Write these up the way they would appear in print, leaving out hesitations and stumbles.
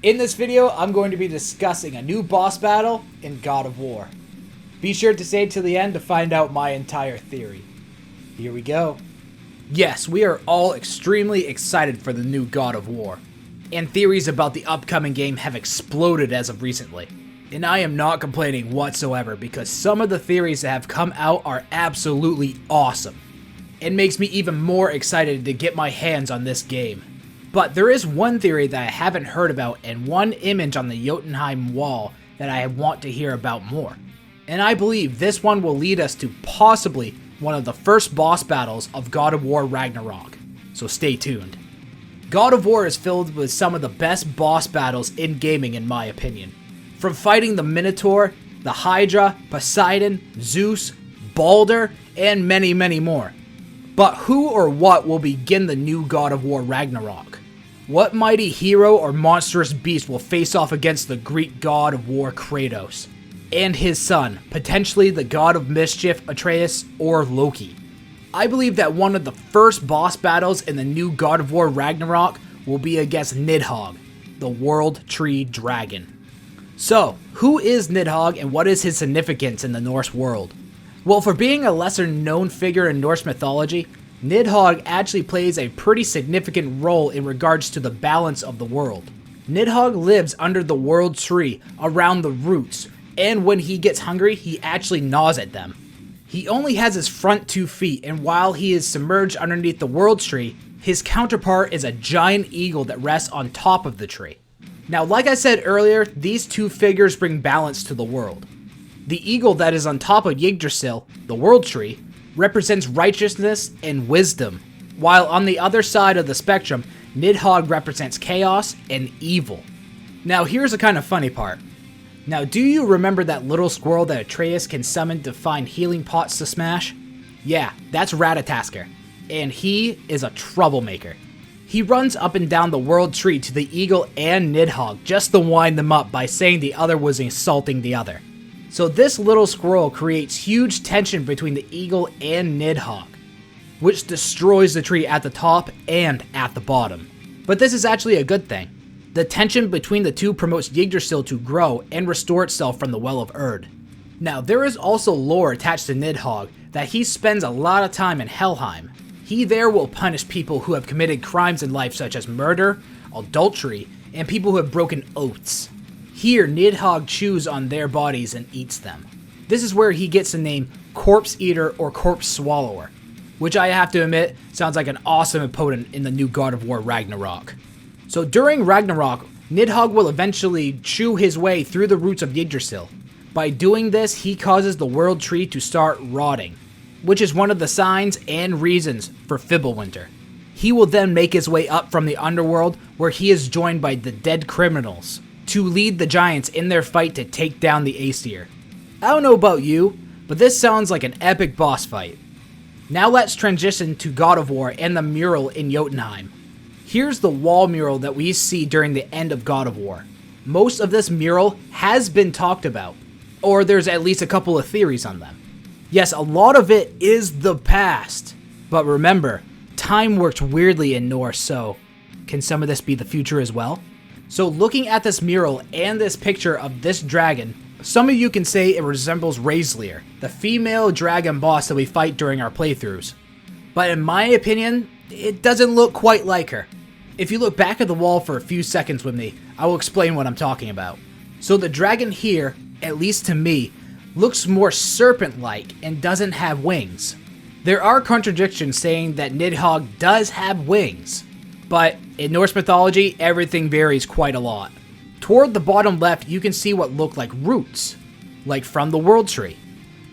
In this video, I'm going to be discussing a new boss battle in God of War. Be sure to stay till the end to find out my entire theory. Here we go. Yes, we are all extremely excited for the new God of War, and theories about the upcoming game have exploded as of recently. And I am not complaining whatsoever because some of the theories that have come out are absolutely awesome. It makes me even more excited to get my hands on this game. But there is one theory that I haven't heard about and one image on the Jotenheim wall that I want to hear about more. And I believe this one will lead us to possibly one of the first boss battles of God of War Ragnarok. So stay tuned. God of War is filled with some of the best boss battles in gaming in my opinion. From fighting the Minotaur, the Hydra, Poseidon, Zeus, Baldur, and many, many more. But who or what will begin the new God of War Ragnarok? What mighty hero or monstrous beast will face off against the Greek god of war Kratos? And his son, potentially the god of mischief Atreus or Loki? I believe that one of the first boss battles in the new God of War Ragnarok will be against Nidhogg, the World Tree Dragon. So, who is Nidhogg and what is his significance in the Norse world? Well, for being a lesser known figure in Norse mythology, Nidhogg actually plays a pretty significant role in regards to the balance of the world. Nidhogg lives under the world tree, around the roots, and when he gets hungry, he actually gnaws at them. He only has his front 2 feet, and while he is submerged underneath the world tree, his counterpart is a giant eagle that rests on top of the tree. Now, like I said earlier, these two figures bring balance to the world. The eagle that is on top of Yggdrasil, the world tree, represents righteousness and wisdom, while on the other side of the spectrum, Nidhogg represents chaos and evil. Now here's the kind of funny part. Now do you remember that little squirrel that Atreus can summon to find healing pots to smash? Yeah, that's Ratatasker, and he is a troublemaker. He runs up and down the world tree to the eagle and Nidhogg just to wind them up by saying the other was insulting the other. So this little squirrel creates huge tension between the eagle and Nidhogg, which destroys the tree at the top and at the bottom. But this is actually a good thing. The tension between the two promotes Yggdrasil to grow and restore itself from the Well of Erd. Now there is also lore attached to Nidhogg that he spends a lot of time in Helheim. He there will punish people who have committed crimes in life such as murder, adultery, and people who have broken oaths. Here, Nidhogg chews on their bodies and eats them. This is where he gets the name Corpse Eater or Corpse Swallower, which I have to admit sounds like an awesome opponent in the new God of War Ragnarok. So during Ragnarok, Nidhogg will eventually chew his way through the roots of Yggdrasil. By doing this, he causes the world tree to start rotting, which is one of the signs and reasons for Fimbulwinter. He will then make his way up from the underworld where he is joined by the dead criminals to lead the giants in their fight to take down the Aesir. I don't know about you, but this sounds like an epic boss fight. Now let's transition to God of War and the mural in Jotunheim. Here's the wall mural that we see during the end of God of War. Most of this mural has been talked about, or there's at least a couple of theories on them. Yes, a lot of it is the past, but remember, time works weirdly in Norse, so can some of this be the future as well? So looking at this mural and this picture of this dragon, some of you can say it resembles Raisleir, the female dragon boss that we fight during our playthroughs. But in my opinion, it doesn't look quite like her. If you look back at the wall for a few seconds with me, I will explain what I'm talking about. So the dragon here, at least to me, looks more serpent-like and doesn't have wings. There are contradictions saying that Nidhogg does have wings, but in Norse mythology, everything varies quite a lot. Toward the bottom left, you can see what look like roots, like from the world tree.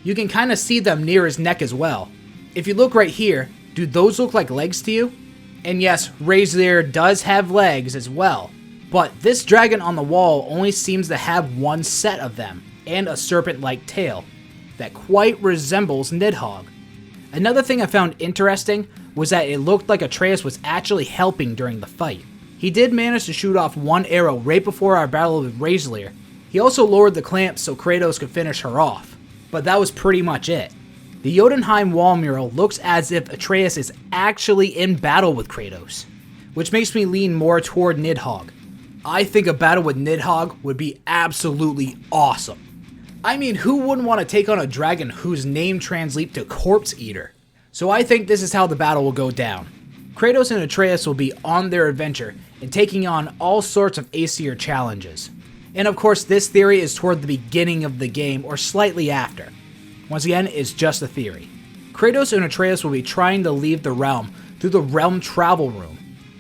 You can kind of see them near his neck as well. If you look right here, do those look like legs to you? And yes, Raisleir does have legs as well, but this dragon on the wall only seems to have one set of them, and a serpent-like tail that quite resembles Nidhogg. Another thing I found interesting was that it looked like Atreus was actually helping during the fight. He did manage to shoot off one arrow right before our battle with Raisleir. He also lowered the clamps so Kratos could finish her off, but that was pretty much it. The Jotunheim wall mural looks as if Atreus is actually in battle with Kratos, which makes me lean more toward Nidhogg. I think a battle with Nidhogg would be absolutely awesome. I mean, who wouldn't want to take on a dragon whose name translates to Corpse Eater? So I think this is how the battle will go down. Kratos and Atreus will be on their adventure and taking on all sorts of Aesir challenges. And of course, this theory is toward the beginning of the game or slightly after. Once again, it's just a theory. Kratos and Atreus will be trying to leave the realm through the realm travel room.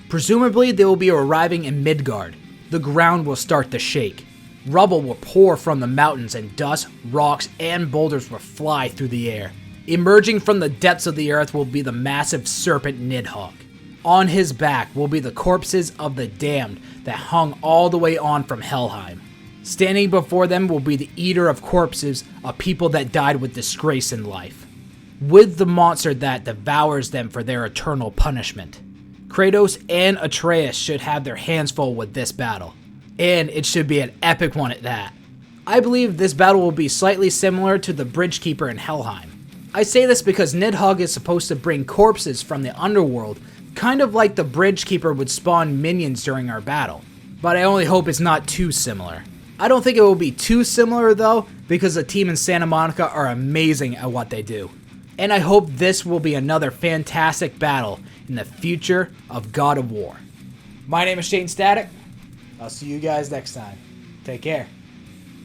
Presumably, they will be arriving in Midgard. The ground will start to shake. Rubble will pour from the mountains and dust, rocks, and boulders will fly through the air. Emerging from the depths of the earth will be the massive serpent Nidhogg. On his back will be the corpses of the damned that hung all the way on from Helheim. Standing before them will be the eater of corpses of people that died with disgrace in life, with the monster that devours them for their eternal punishment. Kratos and Atreus should have their hands full with this battle, and it should be an epic one at that. I believe this battle will be slightly similar to the Bridgekeeper in Helheim. I say this because Nidhogg is supposed to bring corpses from the underworld, kind of like the Bridgekeeper would spawn minions during our battle, but I only hope it's not too similar. I don't think it will be too similar though, because the team in Santa Monica are amazing at what they do. And I hope this will be another fantastic battle in the future of God of War. My name is Shayne Static. I'll see you guys next time. Take care.